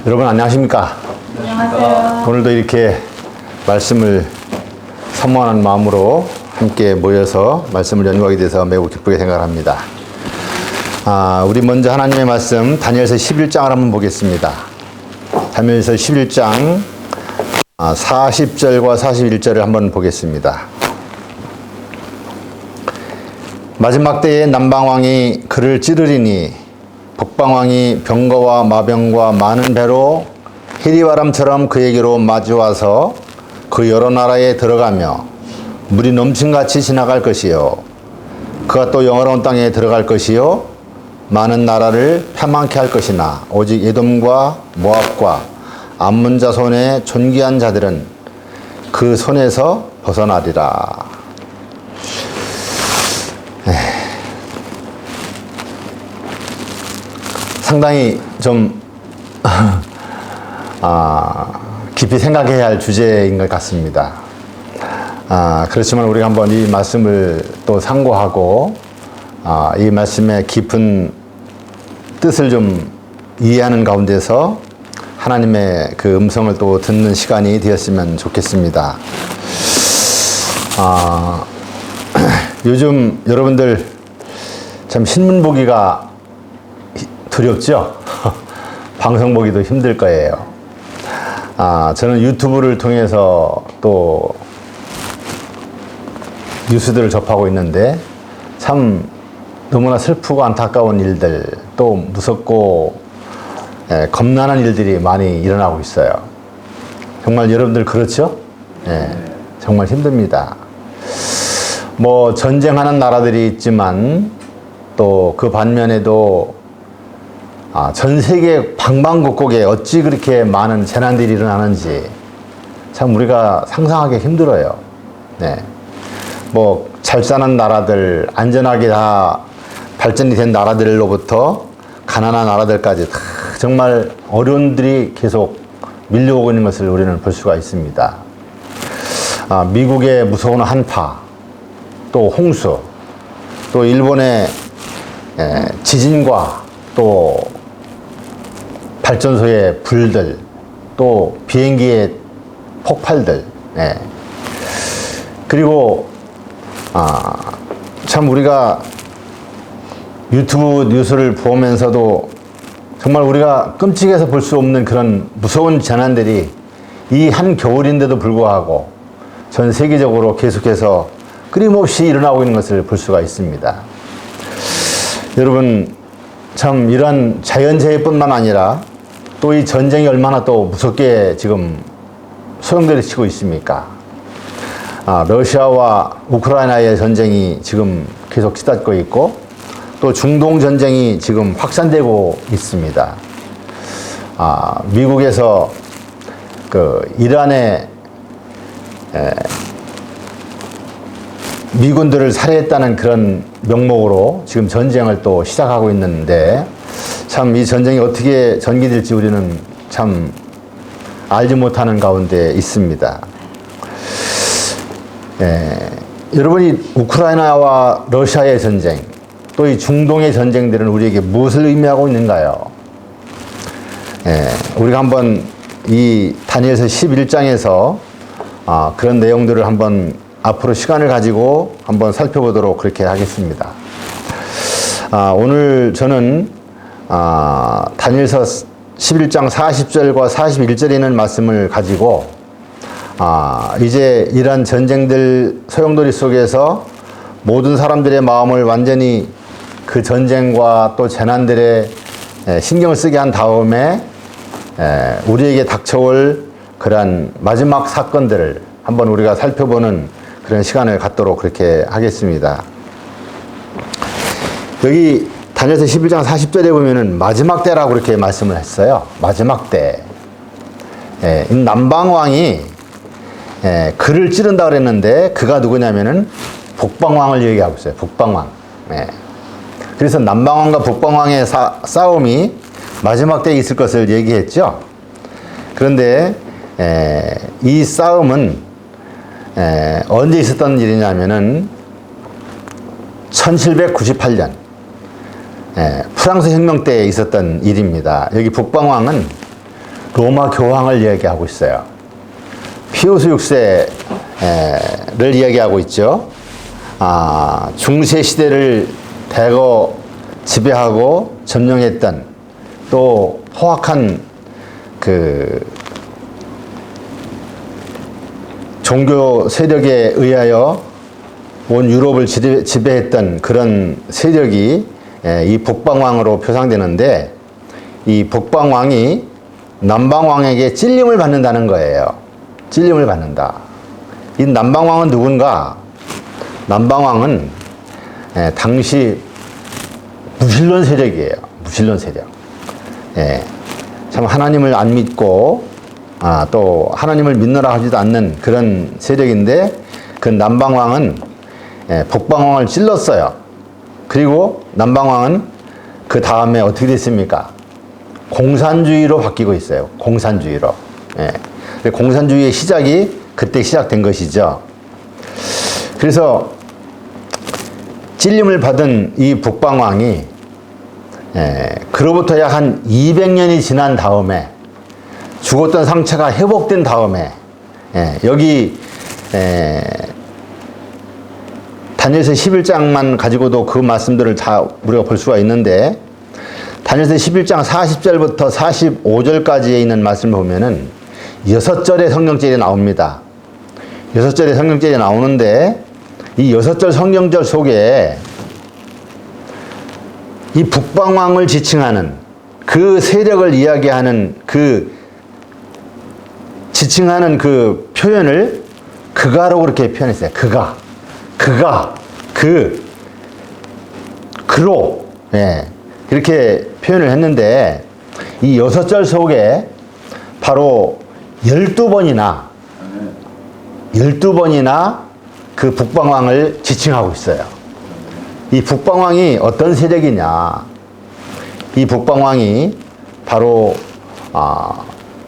여러분 안녕하십니까? 안녕하세요. 오늘도 이렇게 말씀을 사모하는 마음으로 함께 모여서 말씀을 연구하게 돼서 매우 기쁘게 생각합니다. 우리 먼저 하나님의 말씀 다니엘서 11장을 한번 보겠습니다. 다니엘서 11장 40절과 41절을 한번 보겠습니다. 마지막 때에 남방왕이 그를 찌르리니 북방왕이 병거와 마병과 많은 배로 해리바람처럼 그에게로 마주와서 그 여러 나라에 들어가며 물이 넘친같이 지나갈 것이요 그가 또 영화로운 땅에 들어갈 것이요 많은 나라를 패망케 할 것이나 오직 에돔과 모압과 암몬 자손의 존귀한 자들은 그 손에서 벗어나리라. 상당히 좀 깊이 생각해야 할 주제인 것 같습니다. 그렇지만 우리가 한번 이 말씀을 또 상고하고 이 말씀의 깊은 뜻을 좀 이해하는 가운데서 하나님의 그 음성을 또 듣는 시간이 되었으면 좋겠습니다. 요즘 여러분들 참 신문 보기가 두렵죠? 방송 보기도 힘들 거예요. 저는 유튜브를 통해서 또 뉴스들을 접하고 있는데 참 너무나 슬프고 안타까운 일들, 또 무섭고 겁나는 일들이 많이 일어나고 있어요. 정말 여러분들 그렇죠? 정말 힘듭니다. 뭐 전쟁하는 나라들이 있지만 또 그 반면에도 전 세계 방방곡곡에 어찌 그렇게 많은 재난들이 일어나는지 참 우리가 상상하기 힘들어요. 뭐 잘 사는 나라들, 안전하게 다 발전이 된 나라들로부터 가난한 나라들까지 다 정말 어려움들이 계속 밀려오고 있는 것을 우리는 볼 수가 있습니다. 미국의 무서운 한파, 또 홍수, 또 일본의 지진과 또 발전소의 불들, 또 비행기의 폭발들, 그리고 참 우리가 유튜브 뉴스를 보면서도 정말 우리가 끔찍해서 볼 수 없는 그런 무서운 재난들이 이 한 겨울인데도 불구하고 전 세계적으로 계속해서 끊임없이 일어나고 있는 것을 볼 수가 있습니다. 여러분 참 이런 자연재해뿐만 아니라 또 이 전쟁이 얼마나 또 무섭게 지금 소용돌이 치고 있습니까? 러시아와 우크라이나의 전쟁이 지금 계속 치닫고 있고 또 중동 전쟁이 지금 확산되고 있습니다. 미국에서 그 이란의 미군들을 살해했다는 그런 명목으로 지금 전쟁을 또 시작하고 있는데 참 이 전쟁이 어떻게 전개될지 우리는 참 알지 못하는 가운데 있습니다. 여러분이 우크라이나와 러시아의 전쟁, 또 이 중동의 전쟁들은 우리에게 무엇을 의미하고 있는가요? 우리가 한번 이 다니엘서 11장에서 그런 내용들을 한번 앞으로 시간을 가지고 한번 살펴보도록 그렇게 하겠습니다. 오늘 저는 다니엘서 11장 40절과 41절에 있는 말씀을 가지고 이제 이러한 전쟁들 소용돌이 속에서 모든 사람들의 마음을 완전히 그 전쟁과 또 재난들에 신경을 쓰게 한 다음에 우리에게 닥쳐올 그러한 마지막 사건들을 한번 우리가 살펴보는 그런 시간을 갖도록 그렇게 하겠습니다. 여기 다니엘서 11장 40절에 보면은 마지막 때라고 그렇게 말씀을 했어요. 마지막 때. 이 남방왕이 그를 찌른다 그랬는데 그가 누구냐면은 북방왕을 얘기하고 있어요. 북방왕. 그래서 남방왕과 북방왕의 싸움이 마지막 때에 있을 것을 얘기했죠. 그런데 이 싸움은 언제 있었던 일이냐면은 1798년 프랑스 혁명 때 있었던 일입니다. 여기 북방왕은 로마 교황을 이야기하고 있어요. 피우스 6세를 이야기하고 있죠. 중세 시대를 대거 지배하고 점령했던 또 포악한 그 종교 세력에 의하여 온 유럽을 지배했던 그런 세력이 이 북방왕으로 표상되는데, 이 북방왕이 남방왕에게 찔림을 받는다는 거예요. 찔림을 받는다. 이 남방왕은 누군가? 남방왕은 당시 무신론 세력이에요. 무신론 세력. 참 하나님을 안 믿고 또 하나님을 믿노라 하지도 않는 그런 세력인데, 그 남방왕은 북방왕을 찔렀어요. 그리고 남방왕은 그 다음에 어떻게 됐습니까? 공산주의로 바뀌고 있어요. 공산주의로. 공산주의의 시작이 그때 시작된 것이죠. 그래서 찔림을 받은 이 북방왕이 그로부터 약 한 200년이 지난 다음에, 죽었던 상처가 회복된 다음에, 여기 다니엘서 11장만 가지고도 그 말씀들을 다 우리가 볼 수가 있는데, 다니엘서 11장 40절부터 45절까지에 있는 말씀을 보면은 6절의 성경절이 나옵니다. 6절의 성경절이 나오는데, 이 6절 성경절 속에 이 북방왕을 지칭하는 그 세력을 이야기하는 지칭하는 그 표현을 그가로 그렇게 표현했어요. 그로, 이렇게 표현을 했는데, 이 6절 속에 바로 12번이나 그 북방왕을 지칭하고 있어요. 이 북방왕이 어떤 세력이냐? 이 북방왕이 바로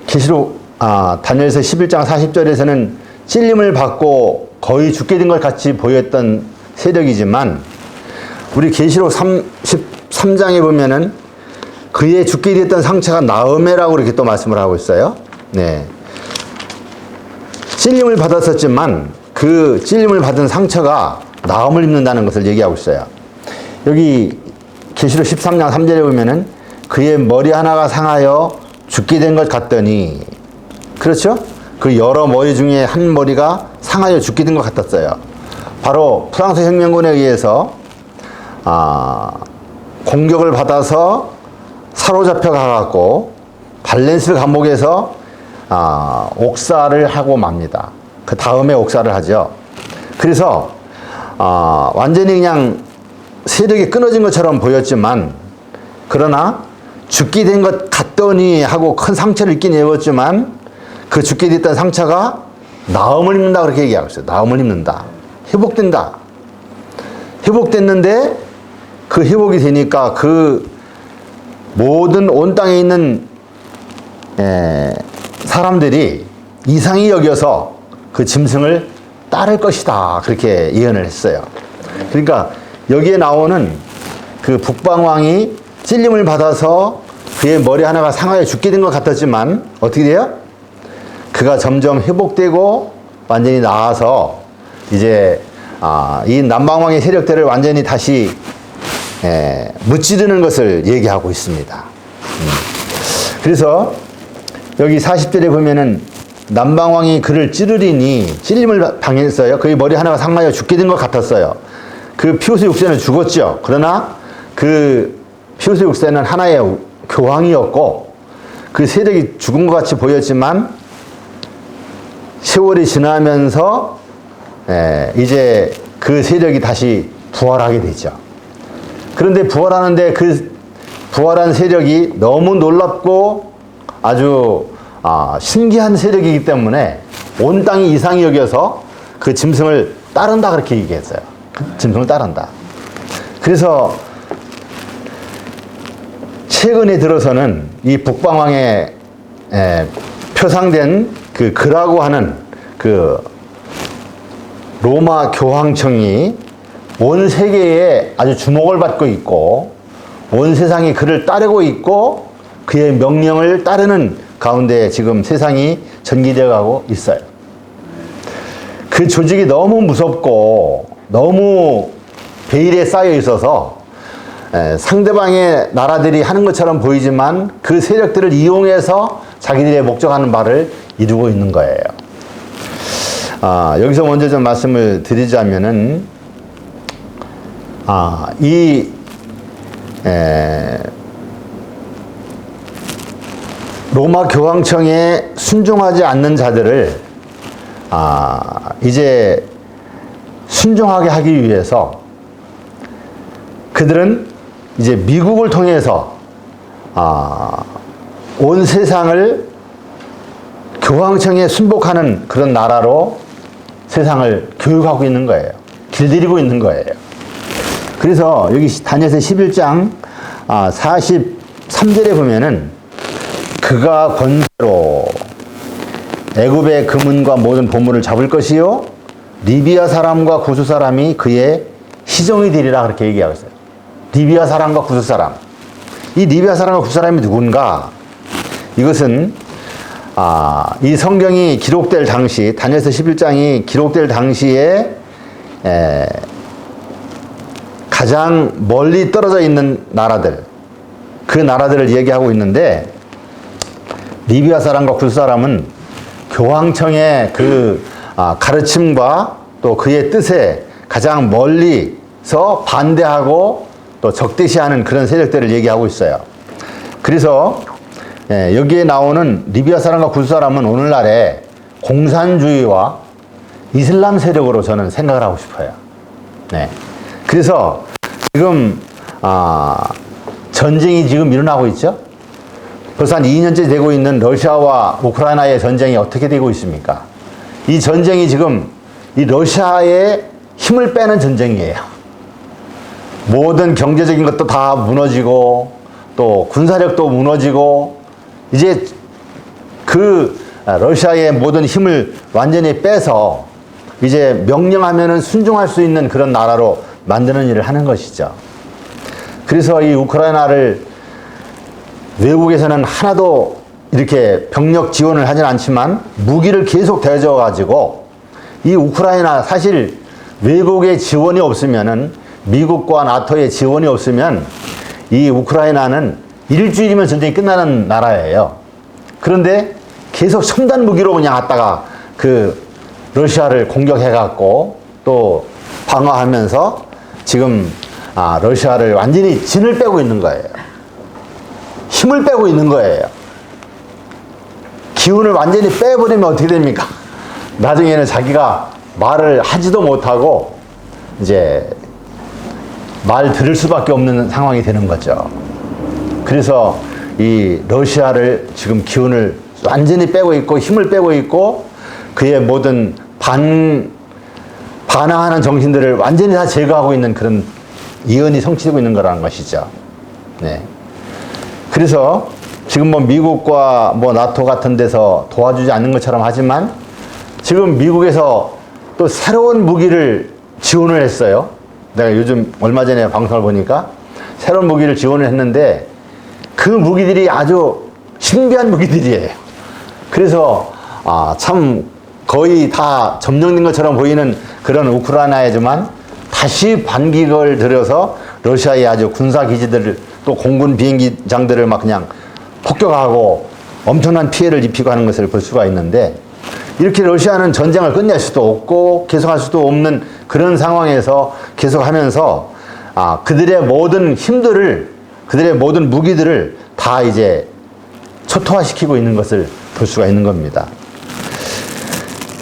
계시록 다니엘서 11장 40절에서는 찔림을 받고 거의 죽게 된 것 같이 보였던 세력이지만, 우리 계시록 33장에 보면은 그의 죽게 됐던 상처가 나음에라고 이렇게 또 말씀을 하고 있어요. 찔림을 받았었지만 그 찔림을 받은 상처가 나음을 입는다는 것을 얘기하고 있어요. 여기 계시록 13장 3절에 보면은 그의 머리 하나가 상하여 죽게 된 것 같더니, 그렇죠? 그 여러 머리 중에 한 머리가 상하여 죽게 된 것 같았어요. 바로 프랑스 혁명군에 의해서 공격을 받아서 사로잡혀 가갖고 발렌스 감옥에서 옥사를 하고 맙니다. 그 다음에 옥사를 하죠. 그래서 완전히 그냥 세력이 끊어진 것처럼 보였지만, 그러나 죽게 된 것 같더니 하고 큰 상처를 입긴 입었지만, 그 죽게 됐던 상처가 나음을 입는다 그렇게 얘기하고 있어요. 나음을 입는다. 회복된다. 회복됐는데 그 회복이 되니까 그 모든 온 땅에 있는 사람들이 이상히 여겨서 그 짐승을 따를 것이다. 그렇게 예언을 했어요. 그러니까 여기에 나오는 그 북방왕이 찔림을 받아서 그의 머리 하나가 상하여 죽게 된 것 같았지만 어떻게 돼요? 그가 점점 회복되고 완전히 나아서 이제 이 남방왕의 세력들을 완전히 다시 무찌르는 것을 얘기하고 있습니다. 그래서 여기 40절에 보면은 남방왕이 그를 찌르리니, 찔림을 당했어요. 그의 머리 하나가 상하여 죽게 된 것 같았어요. 그 피우스 6세는 죽었죠. 그러나 그 피우스 6세는 하나의 교황이었고 그 세력이 죽은 것 같이 보였지만, 세월이 지나면서 이제 그 세력이 다시 부활하게 되죠. 그런데 부활하는데 그 부활한 세력이 너무 놀랍고 아주 신기한 세력이기 때문에 온 땅이 이상히 여겨서 그 짐승을 따른다 그렇게 얘기했어요. 짐승을 따른다. 그래서 최근에 들어서는 이 북방왕에 표상된 그 그라고 하는 그 로마 교황청이 온 세계에 아주 주목을 받고 있고 온 세상이 그를 따르고 있고 그의 명령을 따르는 가운데 지금 세상이 전개되어 가고 있어요. 그 조직이 너무 무섭고 너무 베일에 쌓여 있어서 상대방의 나라들이 하는 것처럼 보이지만 그 세력들을 이용해서 자기들의 목적하는 바를 이루고 있는 거예요. 여기서 먼저 좀 말씀을 드리자면은, 로마 교황청에 순종하지 않는 자들을 이제 순종하게 하기 위해서 그들은 이제 미국을 통해서 온 세상을 교황청에 순복하는 그런 나라로 세상을 교육하고 있는 거예요. 길들이고 있는 거예요. 그래서 여기 다니엘서 11장 43절에 보면은 그가 권세로 애굽의 금은과 모든 보물을 잡을 것이요 리비아 사람과 구스 사람이 그의 시종이 되리라 그렇게 얘기하고 있어요. 리비아 사람과 구스 사람. 이 리비아 사람과 구스 사람이 누군가? 이것은 이 성경이 기록될 당시, 다니엘서 11장이 기록될 당시에 가장 멀리 떨어져 있는 나라들, 그 나라들을 얘기하고 있는데, 리비아 사람과 구스 사람은 교황청의 그 가르침과 또 그의 뜻에 가장 멀리서 반대하고 또 적대시하는 그런 세력들을 얘기하고 있어요. 그래서 여기에 나오는 리비아 사람과 구스 사람은 오늘날의 공산주의와 이슬람 세력으로 저는 생각을 하고 싶어요. 네. 그래서 지금 전쟁이 지금 일어나고 있죠. 벌써 한 2년째 되고 있는 러시아와 우크라이나의 전쟁이 어떻게 되고 있습니까? 이 전쟁이 지금 이 러시아의 힘을 빼는 전쟁이에요. 모든 경제적인 것도 다 무너지고 또 군사력도 무너지고 이제 그 러시아의 모든 힘을 완전히 빼서 이제 명령하면은 순종할 수 있는 그런 나라로 만드는 일을 하는 것이죠. 그래서 이 우크라이나를 외국에서는 하나도 이렇게 병력 지원을 하진 않지만 무기를 계속 대줘 가지고 이 우크라이나 사실 외국의 지원이 없으면은 미국과 나토의 지원이 없으면 이 우크라이나는 일주일이면 전쟁이 끝나는 나라예요. 그런데 계속 첨단 무기로 그냥 갖다가 그 러시아를 공격해 갖고 또 방어하면서 지금 러시아를 완전히 진을 빼고 있는 거예요. 힘을 빼고 있는 거예요. 기운을 완전히 빼버리면 어떻게 됩니까? 나중에는 자기가 말을 하지도 못하고 이제 말 들을 수밖에 없는 상황이 되는 거죠. 그래서 이 러시아를 지금 기운을 완전히 빼고 있고 힘을 빼고 있고 그의 모든 반항하는 정신들을 완전히 다 제거하고 있는 그런 예언이 성취되고 있는 거라는 것이죠. 네. 그래서 지금 뭐 미국과 뭐 나토 같은 데서 도와주지 않는 것처럼 하지만 지금 미국에서 또 새로운 무기를 지원을 했어요. 내가 요즘 얼마 전에 방송을 보니까 새로운 무기를 지원을 했는데 그 무기들이 아주 신비한 무기들이에요. 그래서 참 거의 다 점령된 것처럼 보이는 그런 우크라이나이지만 다시 반격을 들여서 러시아의 아주 군사 기지들을 또 공군 비행기장들을 막 그냥 폭격하고 엄청난 피해를 입히고 하는 것을 볼 수가 있는데 이렇게 러시아는 전쟁을 끝낼 수도 없고 계속할 수도 없는 그런 상황에서 계속하면서 그들의 모든 힘들을 그들의 모든 무기들을 다 이제 초토화시키고 있는 것을 볼 수가 있는 겁니다.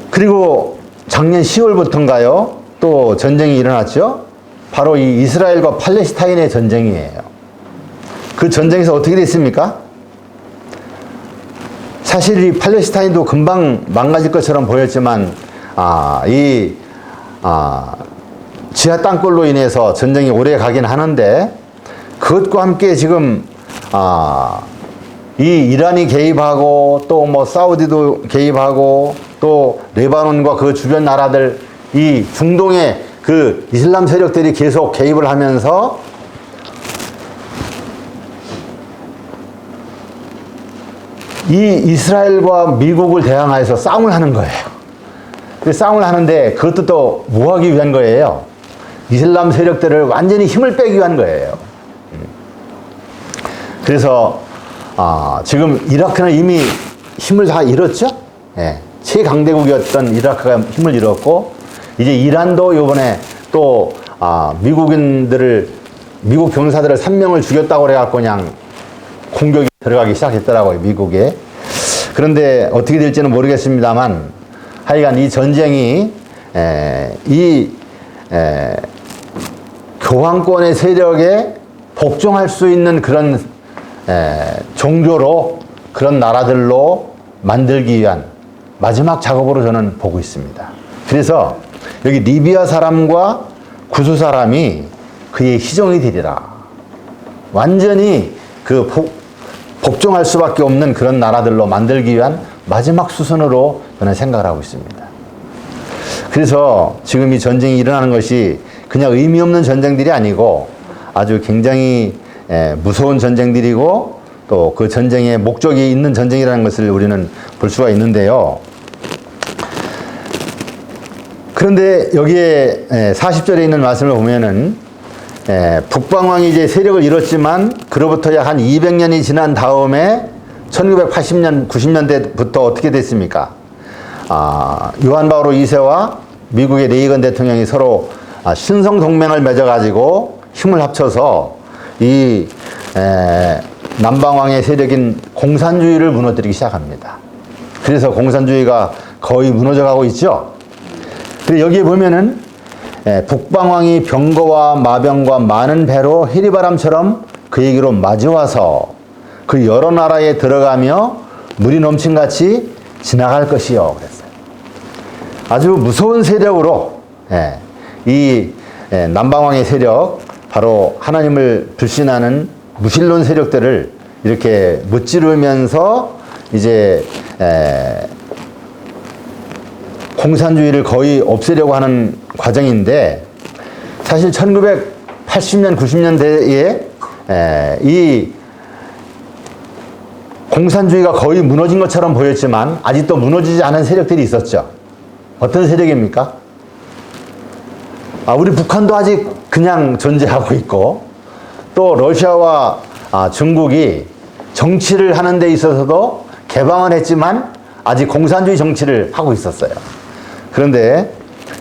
그리고 작년 10월부터인가요? 또 전쟁이 일어났죠? 바로 이 이스라엘과 팔레스타인의 전쟁이에요. 그 전쟁에서 어떻게 됐습니까? 사실 이 팔레스타인도 금방 망가질 것처럼 보였지만 지하 땅굴로 인해서 전쟁이 오래 가긴 하는데 그것과 함께 지금 이 이란이 개입하고 또 뭐 사우디도 개입하고 또 레바논과 그 주변 나라들 이 중동의 그 이슬람 세력들이 계속 개입을 하면서 이 이스라엘과 미국을 대항해서 싸움을 하는 거예요. 그 싸움을 하는데 그것도 또 뭐 하기 위한 거예요? 이슬람 세력들을 완전히 힘을 빼기 위한 거예요. 그래서 지금 이라크는 이미 힘을 다 잃었죠? 예, 최강대국이었던 이라크가 힘을 잃었고, 이제 이란도 이번에 또 미국 병사들을 3명을 죽였다고 그래갖고 그냥 공격이 들어가기 시작했더라고요, 미국에. 그런데 어떻게 될지는 모르겠습니다만, 하여간 이 전쟁이 교황권의 세력에 복종할 수 있는 그런 종교로, 그런 나라들로 만들기 위한 마지막 작업으로 저는 보고 있습니다. 그래서 여기 리비아 사람과 구스 사람이 그의 희종이 되리라. 완전히 그 복종할 수밖에 없는 그런 나라들로 만들기 위한 마지막 수순으로 저는 생각을 하고 있습니다. 그래서 지금 이 전쟁이 일어나는 것이 그냥 의미 없는 전쟁들이 아니고 아주 굉장히 무서운 전쟁들이고, 또 그 전쟁에 목적이 있는 전쟁이라는 것을 우리는 볼 수가 있는데요. 그런데 여기에 40절에 있는 말씀을 보면은 북방왕이 이제 세력을 잃었지만 그로부터 약 한 200년이 지난 다음에 1980년, 90년대부터 어떻게 됐습니까? 요한 바오로 2세와 미국의 레이건 대통령이 서로 신성 동맹을 맺어가지고 힘을 합쳐서 이 남방왕의 세력인 공산주의를 무너뜨리기 시작합니다. 그래서 공산주의가 거의 무너져가고 있죠. 그리고 여기에 보면은 북방왕이 병거와 마병과 많은 배로 해리바람처럼 그에게로 마주와서 그 여러 나라에 들어가며 물이 넘친같이 지나갈 것이요 그랬어요. 아주 무서운 세력으로 이 남방왕의 세력, 바로 하나님을 불신하는 무신론 세력들을 이렇게 무찌르면서 이제 공산주의를 거의 없애려고 하는 과정인데, 사실 1980년, 90년대에 이 공산주의가 거의 무너진 것처럼 보였지만 아직도 무너지지 않은 세력들이 있었죠. 어떤 세력입니까? 우리 북한도 아직 그냥 존재하고 있고, 또 러시아와 중국이 정치를 하는 데 있어서도 개방은 했지만 아직 공산주의 정치를 하고 있었어요. 그런데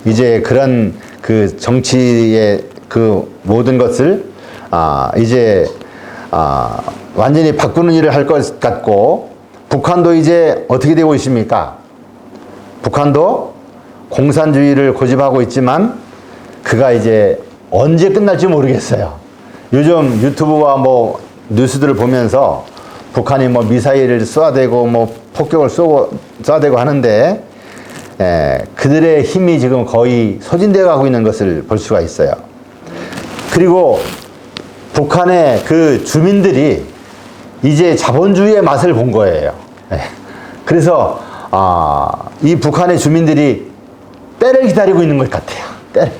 이제 그런 그 정치의 그 모든 것을 이제 완전히 바꾸는 일을 할 것 같고, 북한도 이제 어떻게 되고 있습니까? 북한도 공산주의를 고집하고 있지만 그가 이제 언제 끝날지 모르겠어요. 요즘 유튜브와 뭐 뉴스들을 보면서 북한이 뭐 미사일을 쏘아대고 뭐 폭격을 쏘아대고 하는데 그들의 힘이 지금 거의 소진되어 가고 있는 것을 볼 수가 있어요. 그리고 북한의 그 주민들이 이제 자본주의의 맛을 본 거예요. 그래서 이 북한의 주민들이 때를 기다리고 있는 것 같아요. 때를.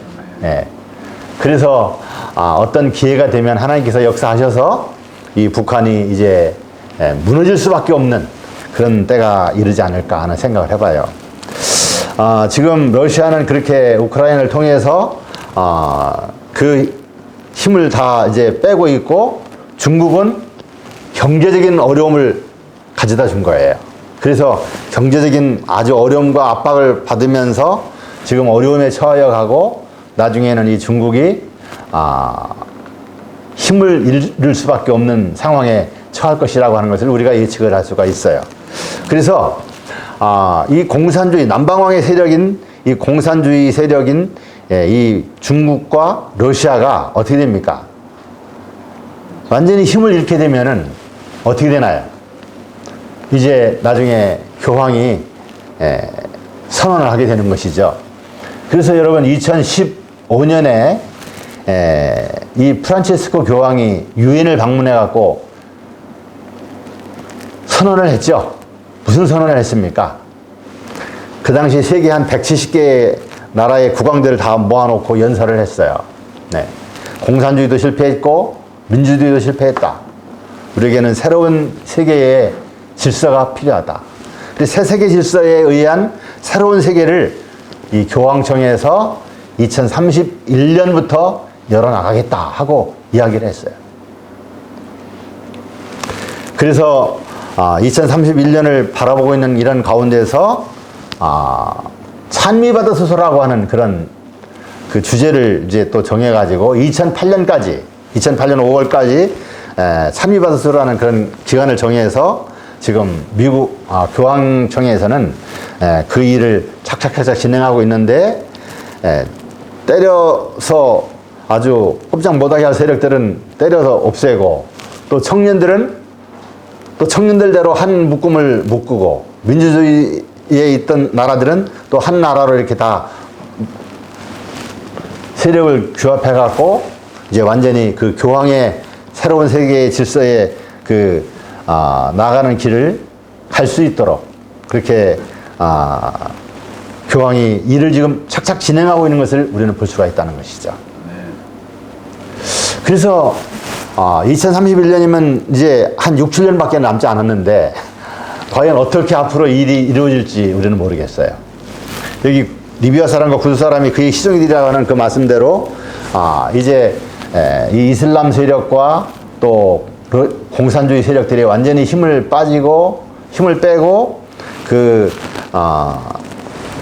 그래서 어떤 기회가 되면 하나님께서 역사하셔서 이 북한이 이제 무너질 수밖에 없는 그런 때가 이르지 않을까 하는 생각을 해봐요. 지금 러시아는 그렇게 우크라이나를 통해서 그 힘을 다 이제 빼고 있고, 중국은 경제적인 어려움을 가져다 준 거예요. 그래서 경제적인 아주 어려움과 압박을 받으면서 지금 어려움에 처하여 가고, 나중에는 이 중국이 힘을 잃을 수밖에 없는 상황에 처할 것이라고 하는 것을 우리가 예측을 할 수가 있어요. 그래서 이 공산주의, 남방왕의 세력인 이 공산주의 세력인 이 중국과 러시아가 어떻게 됩니까? 완전히 힘을 잃게 되면은 어떻게 되나요? 이제 나중에 교황이 선언을 하게 되는 것이죠. 그래서 여러분 2015년에 이 프란치스코 교황이 유엔을 방문해 갖고 선언을 했죠. 무슨 선언을 했습니까? 그 당시 세계 한 170개 나라의 국왕들을 다 모아놓고 연설을 했어요. 공산주의도 실패했고 민주주의도 실패했다. 우리에게는 새로운 세계의 질서가 필요하다. 새 세계 질서에 의한 새로운 세계를 이 교황청에서 2031년부터 열어나가겠다 하고 이야기를 했어요. 그래서 2031년을 바라보고 있는 이런 가운데서 찬미받으소서라고 하는 그런 그 주제를 이제 또 정해가지고 2008년 5월까지 찬미받으소서라는 그런 기간을 정해서 지금 미국 교황청에서는 그 일을 착착착착 진행하고 있는데, 때려서 아주 꼼짝 못하게 할 세력들은 때려서 없애고, 또 청년들은 또 청년들대로 한 묶음을 묶고, 민주주의에 있던 나라들은 또 한 나라로 이렇게 다 세력을 규합해갖고 이제 완전히 그 교황의 새로운 세계의 질서에 나가는 길을 갈 수 있도록 그렇게 교황이 일을 지금 착착 진행하고 있는 것을 우리는 볼 수가 있다는 것이죠. 그래서 2031년이면 이제 한 6, 7년밖에 남지 않았는데 과연 어떻게 앞으로 일이 이루어질지 우리는 모르겠어요. 여기 리비아 사람과 구두 사람이 그의 시종이라고 하는 그 말씀대로 이제 이 이슬람 세력과 또 공산주의 세력들이 완전히 힘을 빼고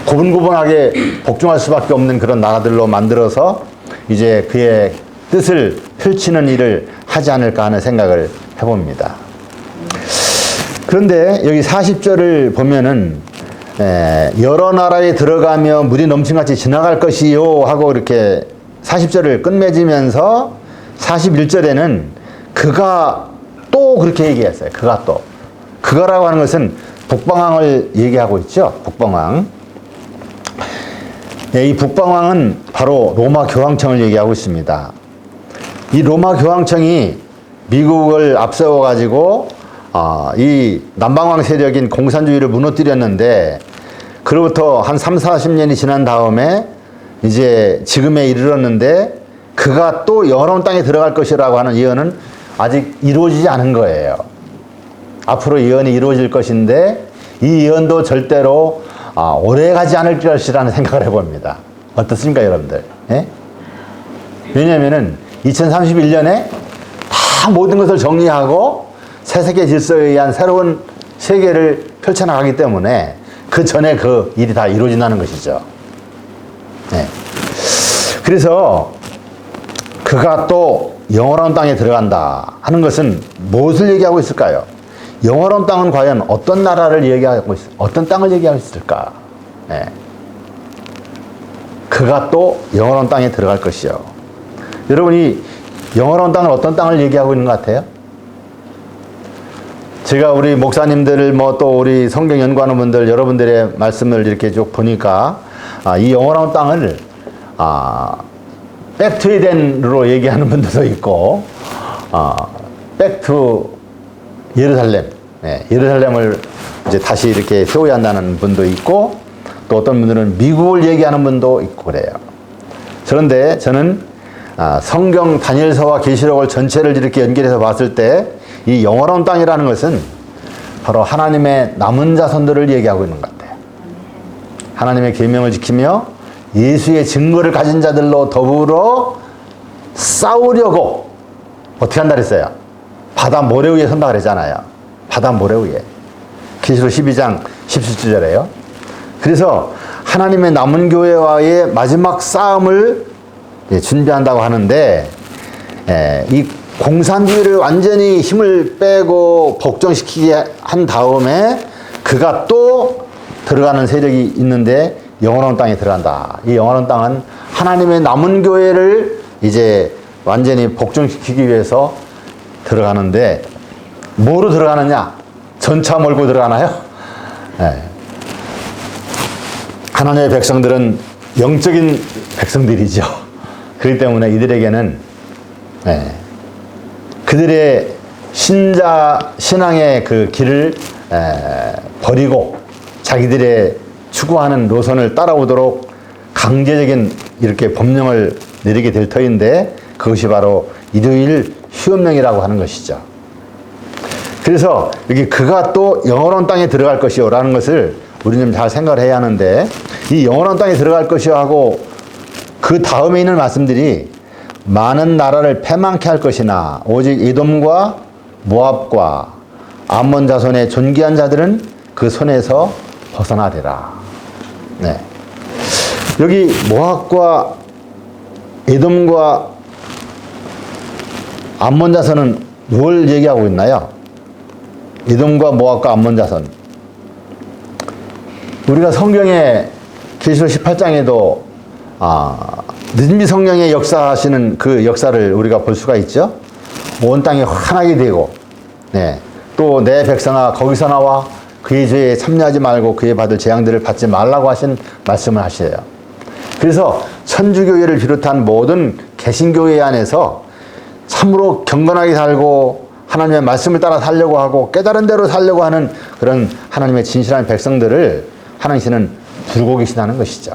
고분고분하게 복종할 수밖에 없는 그런 나라들로 만들어서 이제 그의 뜻을 펼치는 일을 하지 않을까 하는 생각을 해봅니다. 그런데 여기 40절을 보면은 여러 나라에 들어가며 물이 넘침같이 지나갈 것이요 하고 이렇게 40절을 끝맺으면서 41절에는 그가 또 그렇게 얘기했어요. 그가라고 하는 것은 북방왕을 얘기하고 있죠. 북방왕. 이 북방왕은 바로 로마 교황청을 얘기하고 있습니다. 이 로마 교황청이 미국을 앞세워 가지고 이 남방왕 세력인 공산주의를 무너뜨렸는데, 그로부터 한 3, 40년이 지난 다음에 이제 지금에 이르렀는데, 그가 또 영원한 땅에 들어갈 것이라고 하는 예언은 아직 이루어지지 않은 거예요. 앞으로 예언이 이루어질 것인데 이 예언도 절대로 오래 가지 않을 것이라는 생각을 해봅니다. 어떻습니까, 여러분들? 예? 왜냐하면은 2031년에 다 모든 것을 정리하고 새 세계 질서에 의한 새로운 세계를 펼쳐나가기 때문에 그 전에 그 일이 다 이루어진다는 것이죠. 예. 그래서 그가 또 영원한 땅에 들어간다 하는 것은 무엇을 얘기하고 있을까요? 영원한 땅은 과연 어떤 나라를 얘기하고 어떤 땅을 얘기하고 있을까? 네. 그가 또 영원한 땅에 들어갈 것이요. 여러분이 영원한 땅은 어떤 땅을 얘기하고 있는 것 같아요? 제가 우리 목사님들 또 우리 성경 연구하는 분들 여러분들의 말씀을 이렇게 쭉 보니까 이 영원한 땅을 백투 에덴으로 얘기하는 분들도 있고, 백투 예루살렘, 예루살렘을 이제 다시 이렇게 세워야 한다는 분도 있고, 또 어떤 분들은 미국을 얘기하는 분도 있고 그래요. 그런데 저는 성경 다니엘서와 계시록을 전체를 이렇게 연결해서 봤을 때 이 영원한 땅이라는 것은 바로 하나님의 남은 자손들을 얘기하고 있는 것 같아요. 하나님의 계명을 지키며 예수의 증거를 가진 자들로 더불어 싸우려고 어떻게 한다 그랬어요? 바다 모래 위에 선다 그랬잖아요. 바다 모래 위에. 계시록 12장 17절에요. 그래서 하나님의 남은 교회와의 마지막 싸움을 준비한다고 하는데, 이 공산주의를 완전히 힘을 빼고 복종시키게 한 다음에 그가 또 들어가는 세력이 있는데 영원한 땅에 들어간다. 이 영원한 땅은 하나님의 남은 교회를 이제 완전히 복종시키기 위해서 들어가는데, 뭐로 들어가느냐? 전차 몰고 들어가나요? 하나님의 백성들은 영적인 백성들이죠. 그렇기 때문에 이들에게는 그들의 신앙의 그 길을 버리고 자기들의 추구하는 노선을 따라오도록 강제적인 이렇게 법령을 내리게 될 터인데, 그것이 바로 일요일 휴업령이라고 하는 것이죠. 그래서 여기 그가 또 영원한 땅에 들어갈 것이요 라는 것을 우리는 잘 생각을 해야 하는데, 이 영원한 땅에 들어갈 것이요 하고 그 다음에 있는 말씀들이 많은 나라를 패망케 할 것이나 오직 에돔과 모압과 암몬 자손의 존귀한 자들은 그 손에서 벗어나리라. 네. 여기 모압과 에돔과 암몬 자손은 뭘 얘기하고 있나요? 에돔과 모압과 암몬 자손. 우리가 성경에 계시록 18장에도 느헤미 성령의 역사하시는 그 역사를 우리가 볼 수가 있죠. 온 땅이 환하게 되고, 네. 또 내 백성아 거기서 나와 그의 죄에 참여하지 말고 그의 받을 재앙들을 받지 말라고 하신 말씀을 하셔요. 그래서 천주교회를 비롯한 모든 개신교회 안에서 참으로 경건하게 살고 하나님의 말씀을 따라 살려고 하고 깨달은 대로 살려고 하는 그런 하나님의 진실한 백성들을 하나님께서는 부르고 계시다는 것이죠.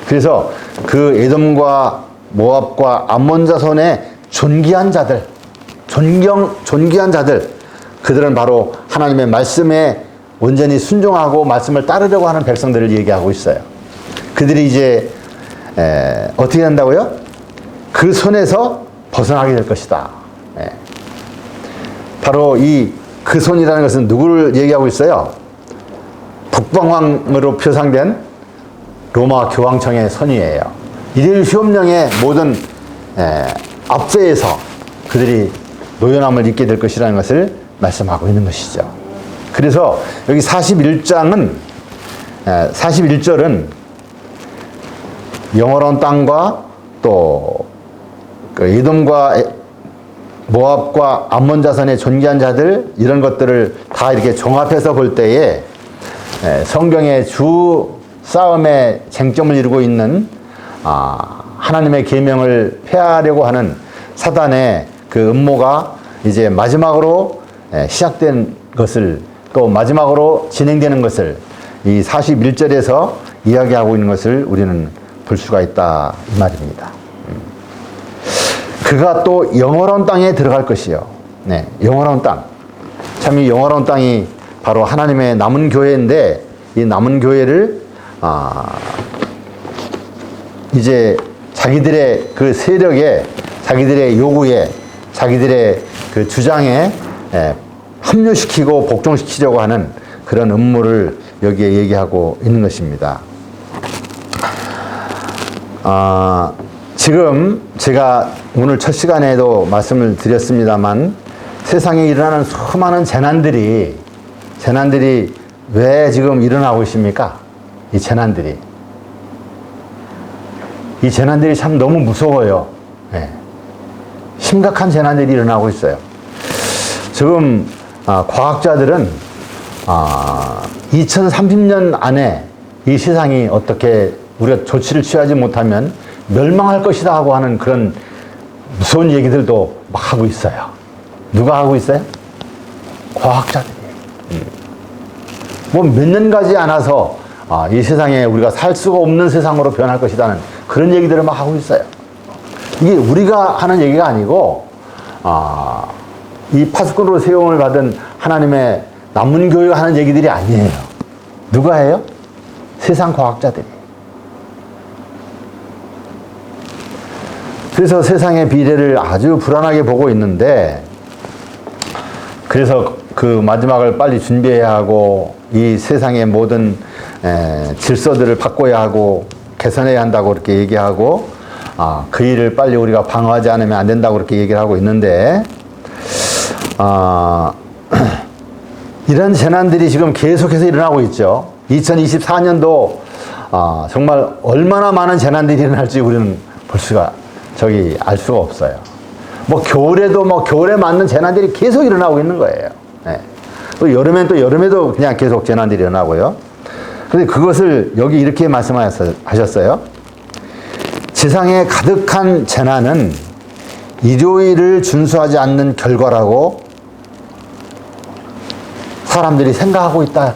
그래서 그 에돔과 모압과 암몬 자손의 존귀한 자들, 존귀한 자들, 그들은 바로 하나님의 말씀에 온전히 순종하고 말씀을 따르려고 하는 백성들을 얘기하고 있어요. 그들이 이제 어떻게 한다고요? 그 손에서 벗어나게 될 것이다. 바로 이 그 손이라는 것은 누구를 얘기하고 있어요? 북방왕으로 표상된 로마 교황청의 손이에요. 일일 시험령의 모든 앞세에서 그들이 노연함을 입게 될 것이라는 것을 말씀하고 있는 것이죠. 그래서 여기 41절은 영원한 땅과 또 그 에돔과 모압과 암몬 자손의 존귀한 자들, 이런 것들을 다 이렇게 종합해서 볼 때에 성경의 주 싸움의 쟁점을 이루고 있는 하나님의 계명을 폐하려고 하는 사단의 그 음모가 이제 마지막으로 시작된 것을, 또 마지막으로 진행되는 것을 이 41절에서 이야기하고 있는 것을 우리는 볼 수가 있다, 이 말입니다. 그가 또 영원한 땅에 들어갈 것이요. 네, 영원한 땅. 참 이 영원한 땅이 바로 하나님의 남은 교회인데, 이 남은 교회를 이제 자기들의 그 세력에, 자기들의 요구에, 자기들의 그 주장에 합류시키고 복종시키려고 하는 그런 음모를 여기에 얘기하고 있는 것입니다. 지금 제가 오늘 첫 시간에도 말씀을 드렸습니다만, 세상에 일어나는 수많은 재난들이 왜 지금 일어나고 있습니까? 이 재난들이 참 너무 무서워요. 네. 심각한 재난들이 일어나고 있어요. 지금 과학자들은 2030년 안에 이 세상이 어떻게 우리가 조치를 취하지 못하면 멸망할 것이다 하고 하는 그런 무서운 얘기들도 막 하고 있어요. 누가 하고 있어요? 과학자들이. 뭐 몇 년 가지 않아서 이 세상에 우리가 살 수가 없는 세상으로 변할 것이라는 그런 얘기들을 막 하고 있어요. 이게 우리가 하는 얘기가 아니고 이 파수꾼으로 세움을 받은 하나님의 남은 교회가 하는 얘기들이 아니에요. 누가 해요? 세상 과학자들이. 그래서 세상의 미래를 아주 불안하게 보고 있는데, 그래서 그 마지막을 빨리 준비해야 하고 이 세상의 모든 질서들을 바꿔야 하고 개선해야 한다고 그렇게 얘기하고 그 일을 빨리 우리가 방어하지 않으면 안 된다고 그렇게 얘기를 하고 있는데, 이런 재난들이 지금 계속해서 일어나고 있죠. 2024년도 정말 얼마나 많은 재난들이 일어날지 우리는 알 수가 없어요. 뭐 겨울에 맞는 재난들이 계속 일어나고 있는 거예요. 네. 또 여름에도 그냥 계속 재난들이 일어나고요. 근데 그것을 여기 이렇게 말씀하셨어요. 지상에 가득한 재난은 일요일을 준수하지 않는 결과라고 사람들이 생각하고 있다.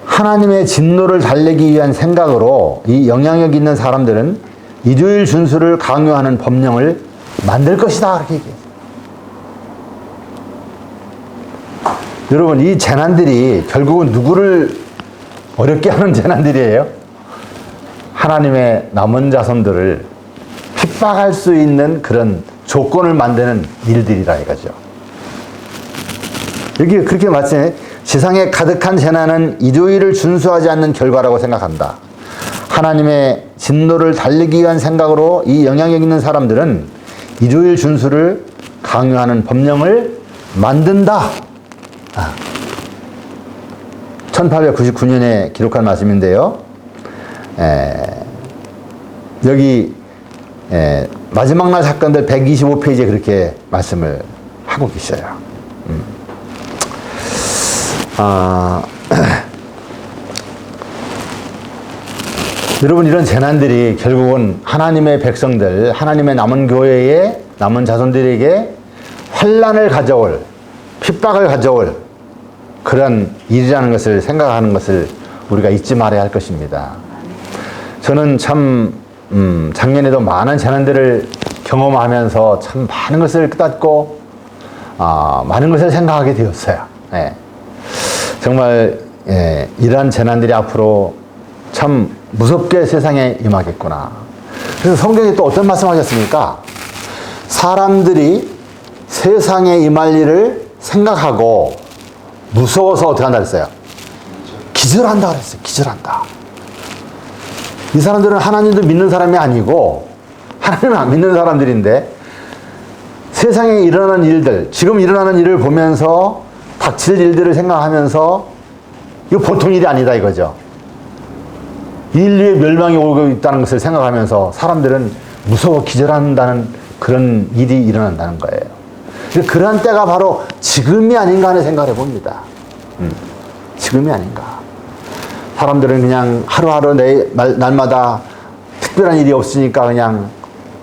하나님의 진노를 달래기 위한 생각으로 이 영향력 있는 사람들은 일요일 준수를 강요하는 법령을 만들 것이다. 그렇게 얘기해요. 여러분, 이 재난들이 결국은 누구를 어렵게 하는 재난들이에요? 하나님의 남은 자손들을 핍박할 수 있는 그런 조건을 만드는 일들이라 이거죠. 여기 그렇게 말씀해. 세상에 가득한 재난은 일요일을 준수하지 않는 결과라고 생각한다. 하나님의 진노를 달리기 위한 생각으로 이 영향력 있는 사람들은 일요일 준수를 강요하는 법령을 만든다. 1899년에 기록한 말씀인데요. 여기 마지막 날 사건들 125페이지에 그렇게 말씀을 하고 계셔요. 여러분, 이런 재난들이 결국은 하나님의 백성들, 하나님의 남은 교회의 남은 자손들에게 환난을 가져올, 핍박을 가져올 그런 일이라는 것을 생각하는 것을 우리가 잊지 말아야 할 것입니다. 저는 참 작년에도 많은 재난들을 경험하면서 참 많은 것을 깨닫고 많은 것을 생각하게 되었어요. 정말 이러한 재난들이 앞으로 참 무섭게 세상에 임하겠구나. 그래서 성경에 또 어떤 말씀하셨습니까? 사람들이 세상에 임할 일을 생각하고 무서워서 어떻게 한다 그랬어요? 기절한다 그랬어요. 기절한다. 이 사람들은 하나님도 믿는 사람이 아니고 하나님을 안 믿는 사람들인데 세상에 일어나는 일들, 지금 일어나는 일을 보면서 닥칠 일들을 생각하면서 이거 보통 일이 아니다 이거죠. 인류의 멸망이 오고 있다는 것을 생각하면서 사람들은 무서워 기절한다는 그런 일이 일어난다는 거예요. 그러한 때가 바로 지금이 아닌가 하는 생각을 해봅니다. 지금이 아닌가. 사람들은 그냥 하루하루 날마다 특별한 일이 없으니까 그냥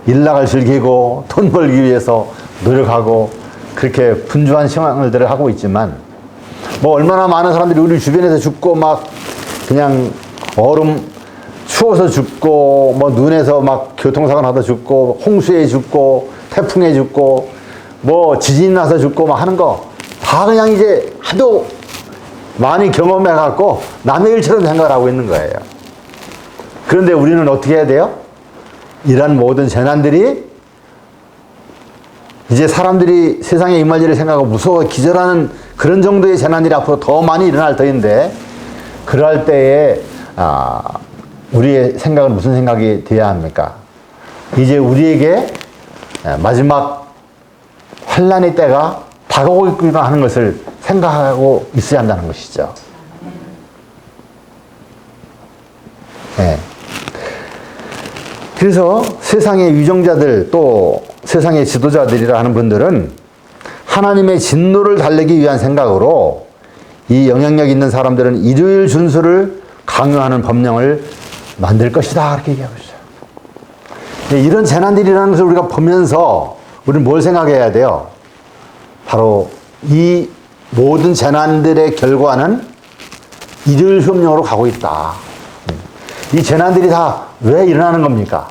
일락을 즐기고 돈 벌기 위해서 노력하고 그렇게 분주한 생활들을 하고 있지만 뭐 얼마나 많은 사람들이 우리 주변에서 죽고 막 그냥 얼음 추워서 죽고 뭐 눈에서 막 교통사고 나서 죽고 홍수에 죽고 태풍에 죽고 뭐 지진 나서 죽고 막 하는 거 다 그냥 이제 하도 많이 경험해 갖고 남의 일처럼 생각을 하고 있는 거예요. 그런데 우리는 어떻게 해야 돼요? 이런 모든 재난들이 이제 사람들이 세상에 임할 일을 생각하고 무서워 기절하는 그런 정도의 재난들이 앞으로 더 많이 일어날 터인데 그럴 때에 우리의 생각은 무슨 생각이 되어야 합니까? 이제 우리에게 마지막 환난의 때가 다가오고 있구나 하는 것을 생각하고 있어야 한다는 것이죠. 그래서 세상의 위정자들 또 세상의 지도자들이라 하는 분들은 하나님의 진노를 달래기 위한 생각으로 이 영향력 있는 사람들은 일요일 준수를 강요하는 법령을 만들 것이다 그렇게 얘기하고 있어요. 이런 재난들이라는 것을 우리가 보면서 우리는 뭘 생각해야 돼요? 바로 이 모든 재난들의 결과는 일요일 협령으로 가고 있다. 이 재난들이 다 왜 일어나는 겁니까?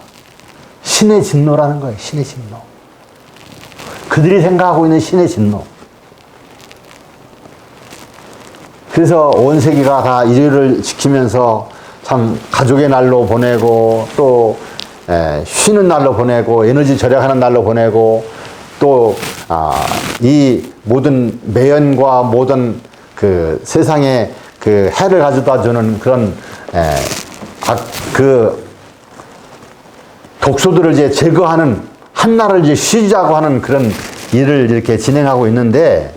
신의 진노라는 거예요. 신의 진노. 그들이 생각하고 있는 신의 진노. 그래서 온 세계가 다 일요일을 지키면서 참 가족의 날로 보내고 또 쉬는 날로 보내고 에너지 절약하는 날로 보내고 또 이 모든 매연과 모든 그 세상에 그 해를 가져다 주는 그런 그 독소들을 이제 제거하는 한 날을 이제 쉬자고 하는 그런 일을 이렇게 진행하고 있는데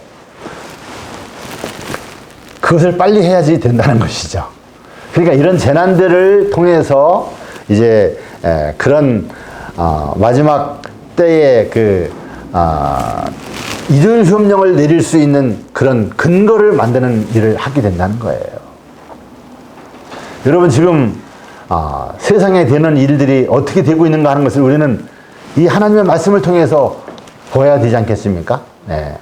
그것을 빨리 해야지 된다는 것이죠. 그러니까 이런 재난들을 통해서 이제 그런 마지막 때에 그 일요일 협령을 내릴 수 있는 그런 근거를 만드는 일을 하게 된다는 거예요. 여러분 지금 세상에 되는 일들이 어떻게 되고 있는가 하는 것을 우리는 이 하나님의 말씀을 통해서 보아야 되지 않겠습니까? 네.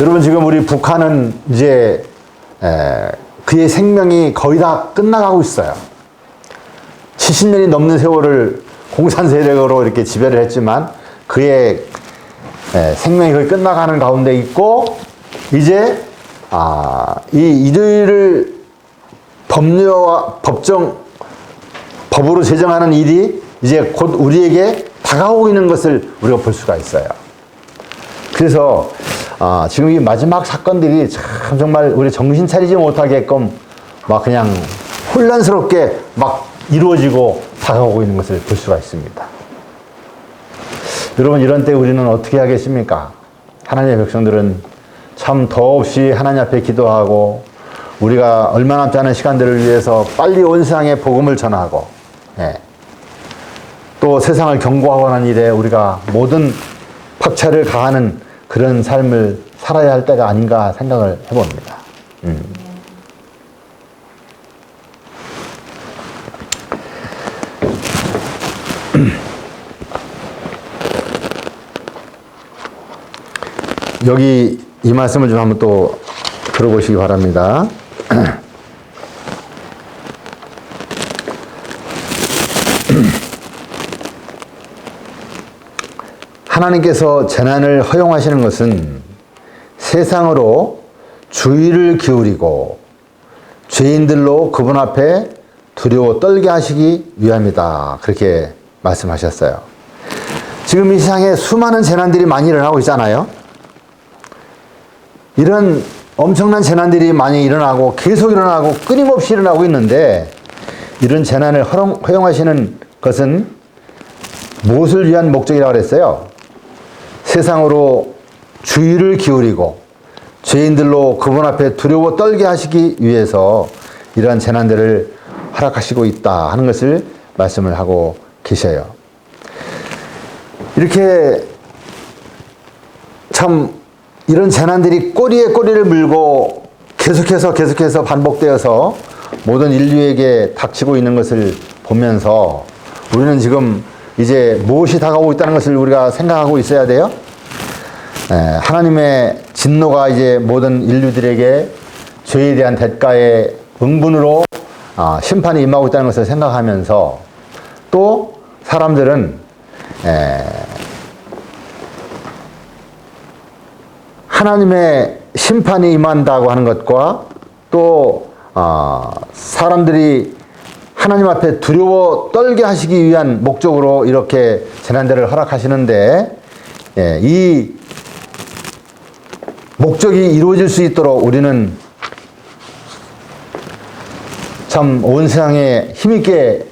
여러분 지금 우리 북한은 이제 그의 생명이 거의 다 끝나가고 있어요. 70년이 넘는 세월을 공산 세력으로 이렇게 지배를 했지만 그의 생명이 거의 끝나가는 가운데 있고, 이제 이들을 법으로 제정하는 일이 이제 곧 우리에게 다가오고 있는 것을 우리가 볼 수가 있어요. 그래서 지금 이 마지막 사건들이 참 정말 우리 정신 차리지 못하게끔 막 그냥 혼란스럽게 막 이루어지고 다가오고 있는 것을 볼 수가 있습니다. 여러분, 이런 때 우리는 어떻게 하겠습니까? 하나님의 백성들은 참 더없이 하나님 앞에 기도하고 우리가 얼마 남지 않은 시간들을 위해서 빨리 온 세상에 복음을 전하고, 또 세상을 경고하고 하는 일에 우리가 모든 박차를 가하는 그런 삶을 살아야 할 때가 아닌가 생각을 해봅니다. 여기 이 말씀을 좀 한번 또 들어보시기 바랍니다. 하나님께서 재난을 허용하시는 것은 세상으로 주의를 기울이고 죄인들로 그분 앞에 두려워 떨게 하시기 위함이다. 그렇게 말씀하셨어요. 지금 이 세상에 수많은 재난들이 많이 일어나고 있잖아요. 이런 엄청난 재난들이 많이 일어나고 계속 일어나고 끊임없이 일어나고 있는데, 이런 재난을 허용하시는 것은 무엇을 위한 목적이라고 그랬어요? 세상으로 주의를 기울이고 죄인들로 그분 앞에 두려워 떨게 하시기 위해서 이러한 재난들을 허락하시고 있다 하는 것을 말씀을 하고 계셔요. 이렇게 참 이런 재난들이 꼬리에 꼬리를 물고 계속해서 반복되어서 모든 인류에게 닥치고 있는 것을 보면서 우리는 지금 이제 무엇이 다가오고 있다는 것을 우리가 생각하고 있어야 돼요. 하나님의 진노가 이제 모든 인류들에게 죄에 대한 대가의 응분으로 심판이 임하고 있다는 것을 생각하면서, 또 사람들은 하나님의 심판이 임한다고 하는 것과 또 사람들이 하나님 앞에 두려워 떨게 하시기 위한 목적으로 이렇게 재난들을 허락하시는데, 이 목적이 이루어질 수 있도록 우리는 참 온 세상에 힘있게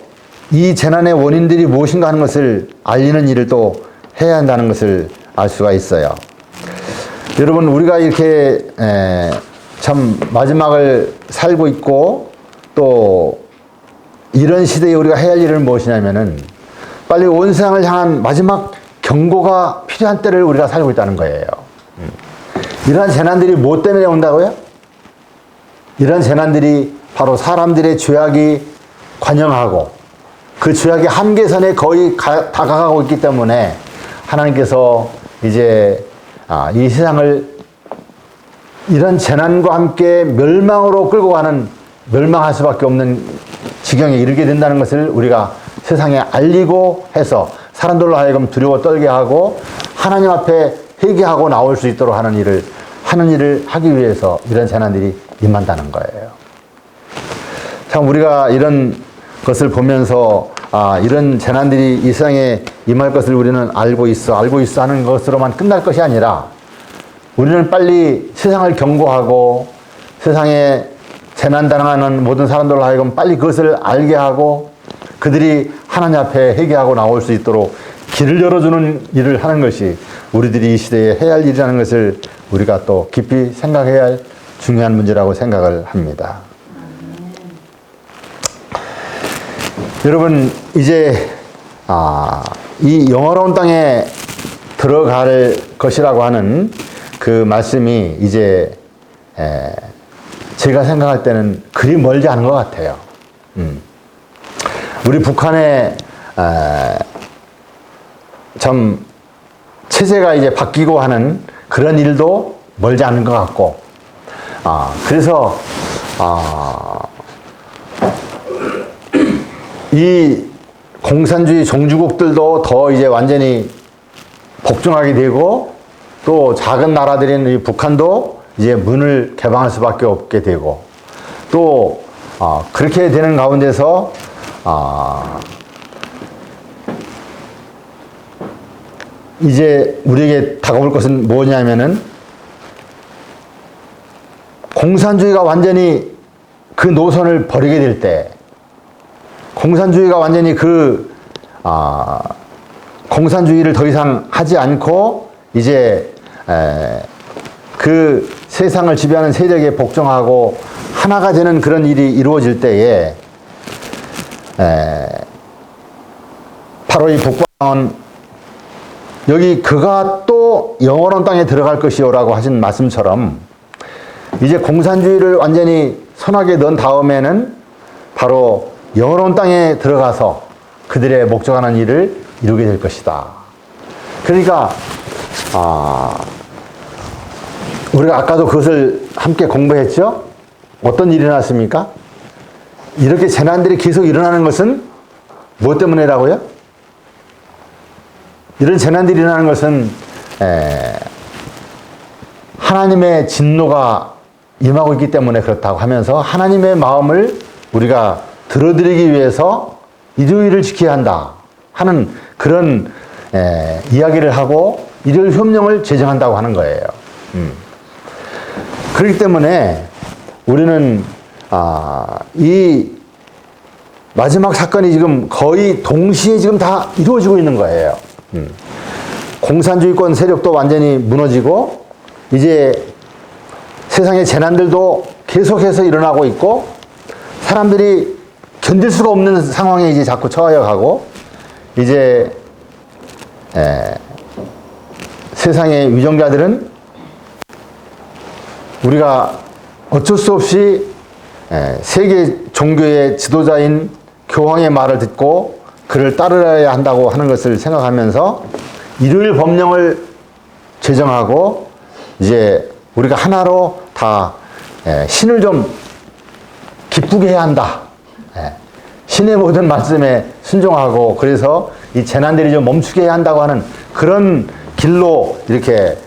이 재난의 원인들이 무엇인가 하는 것을 알리는 일을 또 해야 한다는 것을 알 수가 있어요. 여러분, 우리가 이렇게 참 마지막을 살고 있고, 또 이런 시대에 우리가 해야 할 일은 무엇이냐면은 빨리 온 세상을 향한 마지막 경고가 필요한 때를 우리가 살고 있다는 거예요. 이러한 재난들이 무엇 때문에 온다고요? 이러한 재난들이 바로 사람들의 죄악이 관영하고 그 죄악의 한계선에 거의 다가가고 있기 때문에 하나님께서 이제 이 세상을 이런 재난과 함께 멸망으로 끌고 가는, 멸망할 수밖에 없는 지경에 이르게 된다는 것을 우리가 세상에 알리고 해서 사람들로 하여금 두려워 떨게 하고 하나님 앞에 회개하고 나올 수 있도록 하는 일을 하기 위해서 이런 재난들이 임한다는 거예요. 참 우리가 이런 것을 보면서 이런 재난들이 이 세상에 임할 것을 우리는 알고 있어 하는 것으로만 끝날 것이 아니라, 우리는 빨리 세상을 경고하고 세상에 재난당하는 모든 사람들로 하여금 빨리 그것을 알게 하고 그들이 하나님 앞에 회개하고 나올 수 있도록 길을 열어주는 일을 하는 것이 우리들이 이 시대에 해야 할 일이라는 것을 우리가 또 깊이 생각해야 할 중요한 문제라고 생각을 합니다. 여러분, 이제 이 영화로운 땅에 들어갈 것이라고 하는 그 말씀이 이제 제가 생각할 때는 그리 멀지 않은 것 같아요. 우리 북한의 참 체제가 이제 바뀌고 하는 그런 일도 멀지 않은 것 같고, 그래서 이 공산주의 종주국들도 더 이제 완전히 복종하게 되고 또 작은 나라들인 이 북한도 이제 문을 개방할 수밖에 없게 되고 또 그렇게 되는 가운데서 이제 우리에게 다가올 것은 뭐냐면은 공산주의가 완전히 그 노선을 버리게 될 때, 공산주의가 완전히 공산주의를 더 이상 하지 않고 이제 그 세상을 지배하는 세력에 복종하고 하나가 되는 그런 일이 이루어질 때에 바로 이 북방은 여기 그가 또 영원한 땅에 들어갈 것이요라고 하신 말씀처럼 이제 공산주의를 완전히 선하게 넣은 다음에는 바로 영원한 땅에 들어가서 그들의 목적하는 일을 이루게 될 것이다. 그러니까 우리가 아까도 그것을 함께 공부했죠? 어떤 일이 일어났습니까? 이렇게 재난들이 계속 일어나는 것은 무엇 때문이라고요? 이런 재난들이 일어나는 것은 하나님의 진노가 임하고 있기 때문에 그렇다고 하면서 하나님의 마음을 우리가 들어드리기 위해서 일요일을 지켜야 한다 하는 그런 이야기를 하고 일요일 협령을 제정한다고 하는 거예요. 그렇기 때문에 우리는 이 마지막 사건이 지금 거의 동시에 지금 다 이루어지고 있는 거예요. 공산주의권 세력도 완전히 무너지고 이제 세상의 재난들도 계속해서 일어나고 있고 사람들이 견딜 수가 없는 상황에 이제 자꾸 처하여 가고 이제 세상의 위정자들은 우리가 어쩔 수 없이 세계 종교의 지도자인 교황의 말을 듣고 그를 따르어야 한다고 하는 것을 생각하면서 일요일 법령을 제정하고 이제 우리가 하나로 다 신을 좀 기쁘게 해야 한다. 신의 모든 말씀에 순종하고 그래서 이 재난들이 좀 멈추게 해야 한다고 하는 그런 길로 이렇게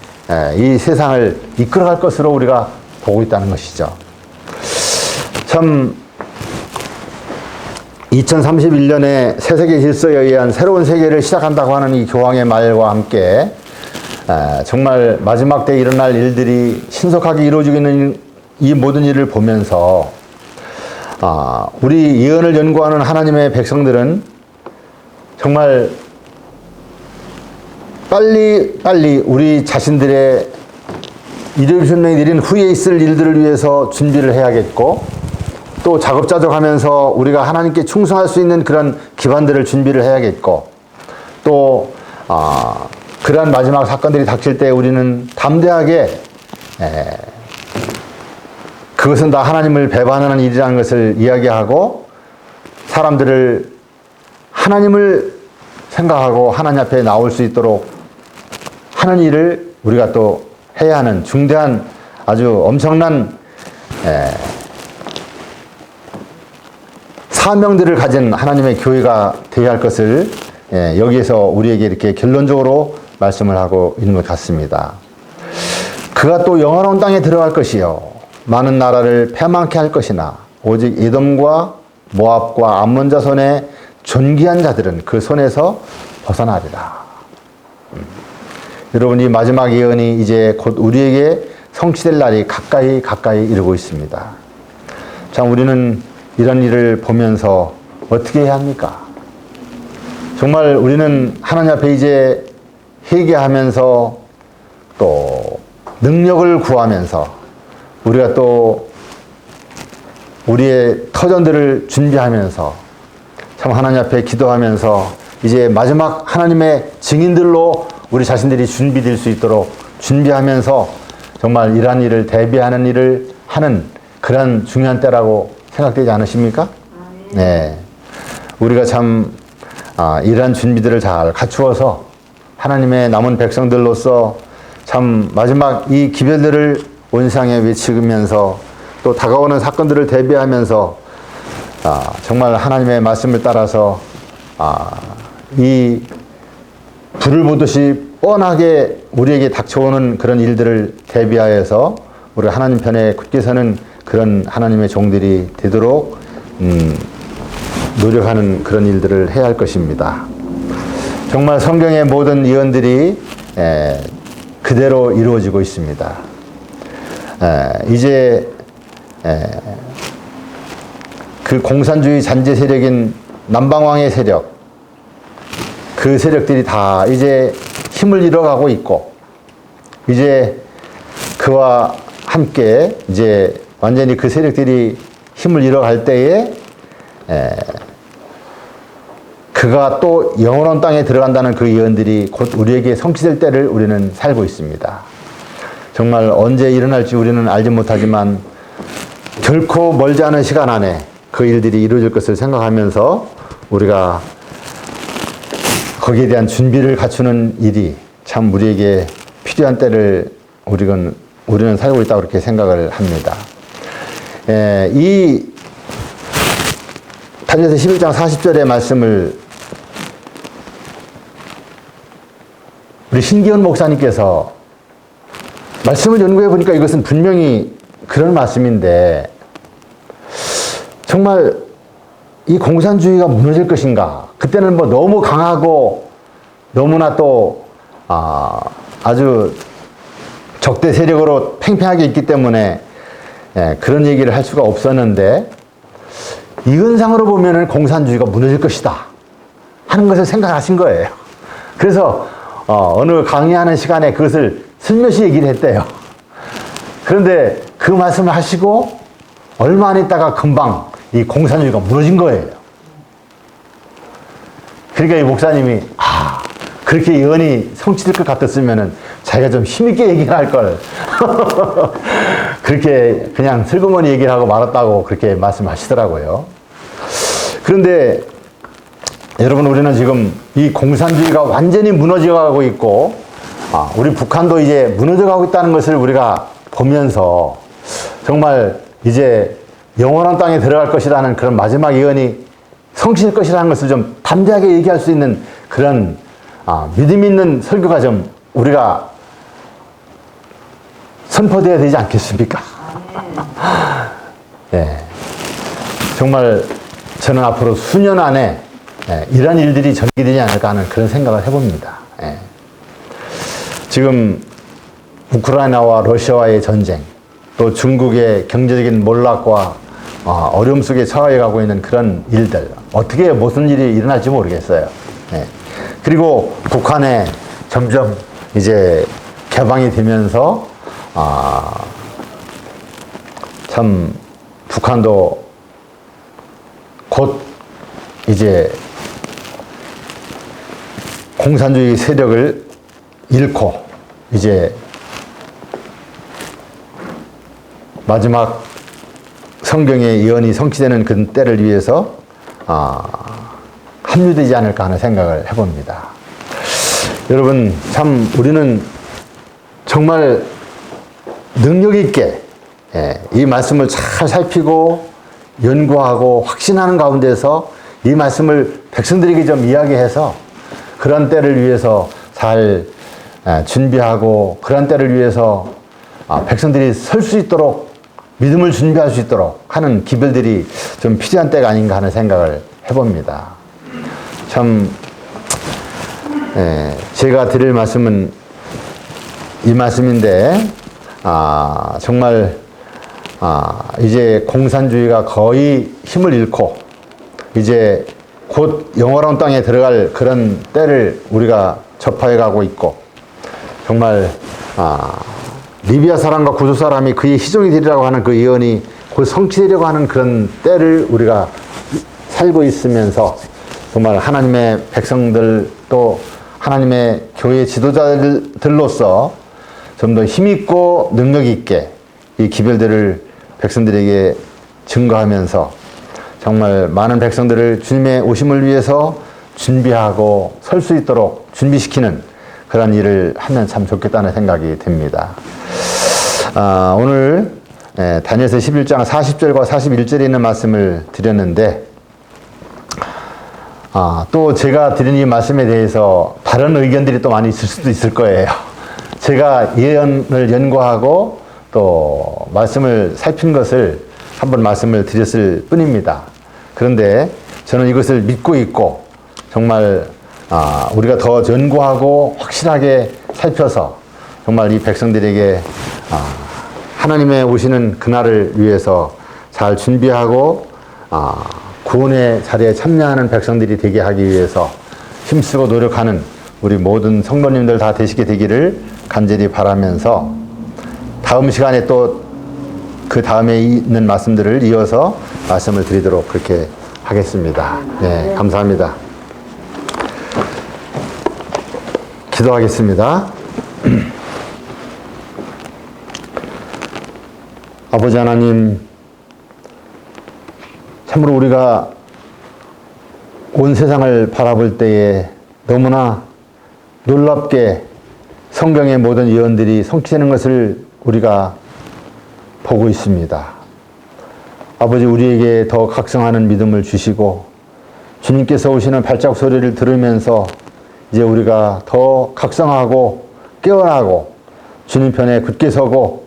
이 세상을 이끌어갈 것으로 우리가 보고 있다는 것이죠. 참 2031년에 새세계 질서에 의한 새로운 세계를 시작한다고 하는 이 교황의 말과 함께 정말 마지막 때 일어날 일들이 신속하게 이루어지고 있는 이 모든 일을 보면서 우리 예언을 연구하는 하나님의 백성들은 정말 빨리 우리 자신들의 일요일 순명이 내린 후에 있을 일들을 위해서 준비를 해야겠고 또 자급자족하면서 우리가 하나님께 충성할 수 있는 그런 기반들을 준비를 해야겠고 또 그러한 마지막 사건들이 닥칠 때 우리는 담대하게 그것은 다 하나님을 배반하는 일이라는 것을 이야기하고 사람들을 하나님을 생각하고 하나님 앞에 나올 수 있도록 하는 일을 우리가 또 해야 하는 중대한 아주 엄청난 사명들을 가진 하나님의 교회가 되어야 할 것을 여기에서 우리에게 이렇게 결론적으로 말씀을 하고 있는 것 같습니다. 그가 또 영원한 땅에 들어갈 것이요 많은 나라를 패망케 할 것이나 오직 에돔과 모압과 암몬 자손의 존귀한 자들은 그 손에서 벗어나리라. 여러분 이 마지막 예언이 이제 곧 우리에게 성취될 날이 가까이 이르고 있습니다. 참 우리는 이런 일을 보면서 어떻게 해야 합니까? 정말 우리는 하나님 앞에 이제 회개하면서 또 능력을 구하면서 우리가 또 우리의 터전들을 준비하면서 참 하나님 앞에 기도하면서 이제 마지막 하나님의 증인들로 우리 자신들이 준비될 수 있도록 준비하면서 정말 이러한 일을 대비하는 일을 하는 그런 중요한 때라고 생각되지 않으십니까? 네. 우리가 참 이러한 준비들을 잘 갖추어서 하나님의 남은 백성들로서 참 마지막 이 기별들을 온 세상에 외치면서 또 다가오는 사건들을 대비하면서 정말 하나님의 말씀을 따라서 이 불을 보듯이 뻔하게 우리에게 닥쳐오는 그런 일들을 대비하여서 우리 하나님 편에 굳게 서는 그런 하나님의 종들이 되도록 노력하는 그런 일들을 해야 할 것입니다. 정말 성경의 모든 예언들이 그대로 이루어지고 있습니다. 이제 그 공산주의 잔재 세력인 남방왕의 세력, 그 세력들이 다 이제 힘을 잃어가고 있고, 이제 그와 함께 이제 완전히 그 세력들이 힘을 잃어갈 때에 그가 또 영원한 땅에 들어간다는 그 예언들이 곧 우리에게 성취될 때를 우리는 살고 있습니다. 정말 언제 일어날지 우리는 알지 못하지만 결코 멀지 않은 시간 안에 그 일들이 이루어질 것을 생각하면서 우리가 거기에 대한 준비를 갖추는 일이 참 우리에게 필요한 때를 우리는 살고 있다고 그렇게 생각을 합니다. 이 다니엘서 11장 40절의 말씀을 우리 신기현 목사님께서 말씀을 연구해 보니까 이것은 분명히 그런 말씀인데, 정말 이 공산주의가 무너질 것인가? 그때는 뭐 너무 강하고 너무나 또 아주 적대 세력으로 팽팽하게 있기 때문에 그런 얘기를 할 수가 없었는데, 이근상으로 보면은 공산주의가 무너질 것이다 하는 것을 생각하신 거예요. 그래서 어느 강의하는 시간에 그것을 슬며시 얘기를 했대요. 그런데 그 말씀을 하시고 얼마 안 있다가 금방 이 공산주의가 무너진 거예요. 그러니까 이 목사님이 그렇게 예언이 성취될 것 같았으면은 자기가 좀 힘있게 얘기를 할 걸. 그렇게 그냥 슬그머니 얘기를 하고 말았다고 그렇게 말씀하시더라고요. 그런데 여러분, 우리는 지금 이 공산주의가 완전히 무너져가고 있고, 우리 북한도 이제 무너져가고 있다는 것을 우리가 보면서 정말 이제 영원한 땅에 들어갈 것이라는 그런 마지막 예언이 성취될 것이라는 것을 좀 담대하게 얘기할 수 있는 그런 믿음 있는 설교가 좀 우리가 선포되어야 되지 않겠습니까? 네. 정말 저는 앞으로 수년 안에 이런 일들이 전개되지 않을까 하는 그런 생각을 해봅니다. 지금 우크라이나와 러시아와의 전쟁, 또 중국의 경제적인 몰락과 어려움 속에 처해 가고 있는 그런 일들, 어떻게 무슨 일이 일어날지 모르겠어요. 그리고 북한에 점점 이제 개방이 되면서 참 북한도 곧 이제 공산주의 세력을 잃고 이제 마지막 성경의 예언이 성취되는 그 때를 위해서 합류되지 않을까 하는 생각을 해봅니다. 여러분, 참 우리는 정말 능력 있게 이 말씀을 잘 살피고 연구하고 확신하는 가운데서 이 말씀을 백성들에게 좀 이야기해서 그런 때를 위해서 잘 준비하고 그런 때를 위해서 백성들이 설 수 있도록 믿음을 준비할 수 있도록 하는 기별들이 좀 필요한 때가 아닌가 하는 생각을 해봅니다. 참 제가 드릴 말씀은 이 말씀인데 정말 이제 공산주의가 거의 힘을 잃고 이제 곧 영원한 땅에 들어갈 그런 때를 우리가 접하여 가고 있고, 정말 리비아 사람과 구조 사람이 그의 희종이 되리라고 하는 그 예언이 곧 성취되려고 하는 그런 때를 우리가 살고 있으면서 정말 하나님의 백성들 또 하나님의 교회 지도자들로서 좀 더 힘있고 능력 있게 이 기별들을 백성들에게 증거하면서 정말 많은 백성들을 주님의 오심을 위해서 준비하고 설 수 있도록 준비시키는 그런 일을 하면 참 좋겠다는 생각이 듭니다. 오늘 다니엘서 11장 40절과 41절에 있는 말씀을 드렸는데 또 제가 드린 이 말씀에 대해서 다른 의견들이 또 많이 있을 수도 있을 거예요. 제가 예언을 연구하고 또 말씀을 살핀 것을 한번 말씀을 드렸을 뿐입니다. 그런데 저는 이것을 믿고 있고 정말 우리가 더 연구하고 확실하게 살펴서 정말 이 백성들에게 하나님의 오시는 그날을 위해서 잘 준비하고 구원의 자리에 참여하는 백성들이 되게 하기 위해서 힘쓰고 노력하는 우리 모든 성도님들 다 되시게 되기를 간절히 바라면서 다음 시간에 또 그 다음에 있는 말씀들을 이어서 말씀을 드리도록 그렇게 하겠습니다. 네, 감사합니다. 기도하겠습니다. 아버지 하나님, 참으로 우리가 온 세상을 바라볼 때에 너무나 놀랍게 성경의 모든 예언들이 성취되는 것을 우리가 보고 있습니다. 아버지, 우리에게 더 각성하는 믿음을 주시고 주님께서 오시는 발자국 소리를 들으면서 이제 우리가 더 각성하고 깨어나고 주님 편에 굳게 서고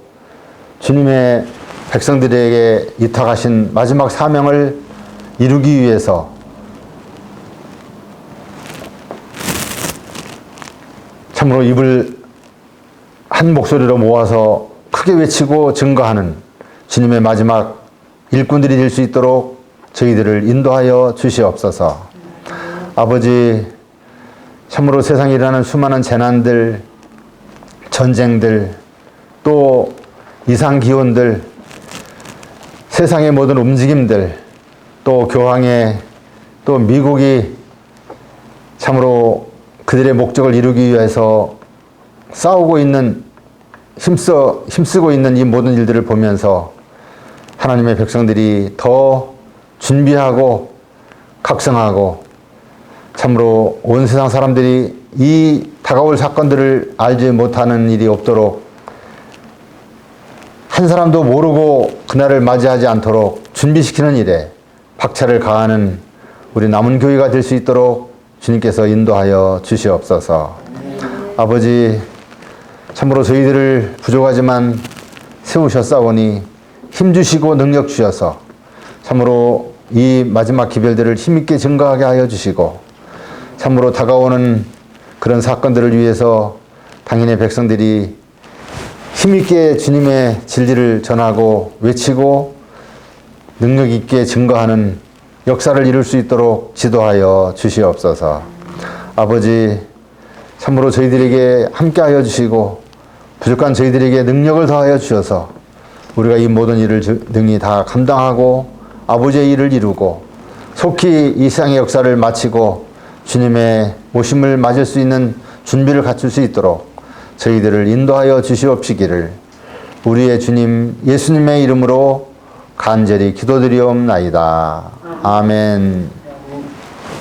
주님의 백성들에게 위탁하신 마지막 사명을 이루기 위해서 참으로 입을 한 목소리로 모아서 크게 외치고 증거하는 주님의 마지막 일꾼들이 될 수 있도록 저희들을 인도하여 주시옵소서. 아버지, 참으로 세상에 일어나는 수많은 재난들, 전쟁들, 또 이상기온들, 세상의 모든 움직임들, 또 교황의, 또 미국이 참으로 그들의 목적을 이루기 위해서 싸우고 있는, 힘쓰고 있는 이 모든 일들을 보면서 하나님의 백성들이 더 준비하고 각성하고 참으로 온 세상 사람들이 이 다가올 사건들을 알지 못하는 일이 없도록 한 사람도 모르고 그날을 맞이하지 않도록 준비시키는 일에 박차를 가하는 우리 남은 교회가 될 수 있도록 주님께서 인도하여 주시옵소서. 아버지, 참으로 저희들을 부족하지만 세우셨사오니 힘주시고 능력 주셔서 참으로 이 마지막 기별들을 힘있게 증거하게 하여 주시고 참으로 다가오는 그런 사건들을 위해서 당연히 백성들이 힘있게 주님의 진리를 전하고 외치고 능력 있게 증거하는 역사를 이룰 수 있도록 지도하여 주시옵소서. 아버지, 참으로 저희들에게 함께하여 주시고 부족한 저희들에게 능력을 더하여 주셔서 우리가 이 모든 일을 능히 다 감당하고 아버지의 일을 이루고 속히 이 세상의 역사를 마치고 주님의 오심을 맞을 수 있는 준비를 갖출 수 있도록 저희들을 인도하여 주시옵시기를 우리의 주님 예수님의 이름으로 간절히 기도드리옵나이다. 아멘.